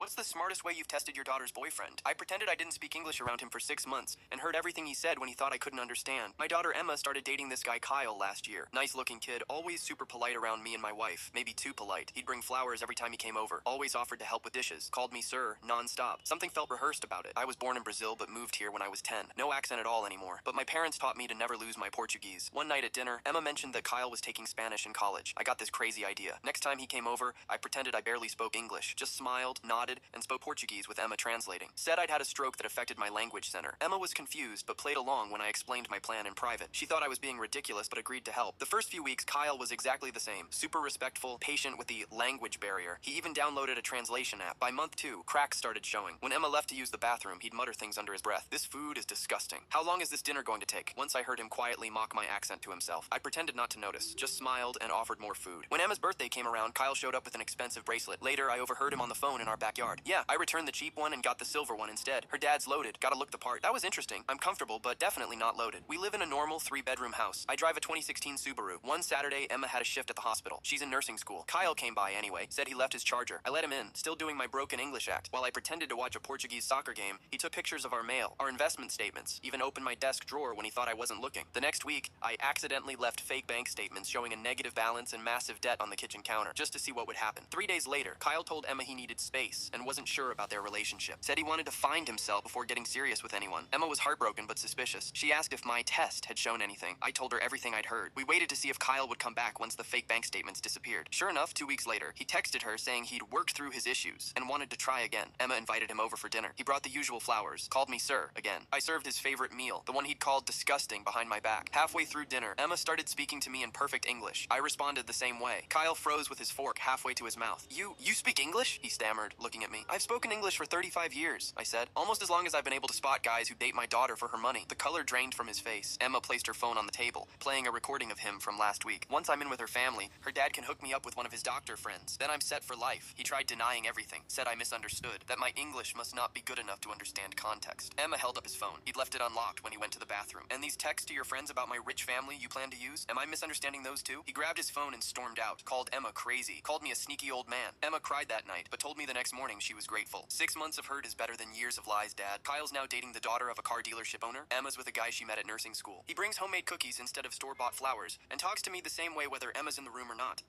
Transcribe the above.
What's the smartest way you've tested your daughter's boyfriend? I pretended I didn't speak English around him for 6 months and heard everything he said when he thought I couldn't understand. My daughter Emma started dating this guy Kyle last year. Nice looking kid, always super polite around me and my wife. Maybe too polite. He'd bring flowers every time he came over. Always offered to help with dishes. Called me sir, non-stop. Something felt rehearsed about it. I was born in Brazil but moved here when I was 10. No accent at all anymore. But my parents taught me to never lose my Portuguese. One night at dinner, Emma mentioned that Kyle was taking Spanish in college. I got this crazy idea. Next time he came over, I pretended I barely spoke English. Just smiled, nodded, and spoke Portuguese with Emma translating. Said I'd had a stroke that affected my language center. Emma was confused but played along when I explained my plan in private. She thought I was being ridiculous but agreed to help. The first few weeks, Kyle was exactly the same. Super respectful, patient with the language barrier. He even downloaded a translation app. By month 2, cracks started showing. When Emma left to use the bathroom, he'd mutter things under his breath. This food is disgusting. How long is this dinner going to take? Once I heard him quietly mock my accent to himself. I pretended not to notice, just smiled and offered more food. When Emma's birthday came around, Kyle showed up with an expensive bracelet. Later, I overheard him on the phone in our backyard. Yeah, I returned the cheap one and got the silver one instead. Her dad's loaded. Gotta look the part. That was interesting. I'm comfortable, but definitely not loaded. We live in a normal 3-bedroom house. I drive a 2016 Subaru. One Saturday, Emma had a shift at the hospital. She's in nursing school. Kyle came by anyway. Said he left his charger. I let him in, still doing my broken English act. While I pretended to watch a Portuguese soccer game, he took pictures of our mail, our investment statements, even opened my desk drawer when he thought I wasn't looking. The next week, I accidentally left fake bank statements showing a negative balance and massive debt on the kitchen counter, just to see what would happen. 3 days later, Kyle told Emma he needed space and wasn't sure about their relationship. Said he wanted to find himself before getting serious with anyone. Emma was heartbroken but suspicious. She asked if my test had shown anything. I told her everything I'd heard. We waited to see if Kyle would come back once the fake bank statements disappeared. Sure enough, 2 weeks later, he texted her saying he'd worked through his issues and wanted to try again. Emma invited him over for dinner. He brought the usual flowers, called me sir again. I served his favorite meal, the one he'd called disgusting behind my back. Halfway through dinner, Emma started speaking to me in perfect English. I responded the same way. Kyle froze with his fork halfway to his mouth. You speak English? He stammered, looking at me. I've spoken English for 35 years, I said. Almost as long as I've been able to spot guys who date my daughter for her money. The color drained from his face. Emma placed her phone on the table, playing a recording of him from last week. Once I'm in with her family, her dad can hook me up with one of his doctor friends. Then I'm set for life. He tried denying everything, said I misunderstood, that my English must not be good enough to understand context. Emma held up his phone. He'd left it unlocked when he went to the bathroom. And these texts to your friends about my rich family you plan to use? Am I misunderstanding those too? He grabbed his phone and stormed out, called Emma crazy, called me a sneaky old man. Emma cried that night, but told me the next morning she was grateful. 6 months of hurt is better than years of lies, Dad. Kyle's now dating the daughter of a car dealership owner. Emma's with a guy she met at nursing school. He brings homemade cookies instead of store-bought flowers, and talks to me the same way whether Emma's in the room or not.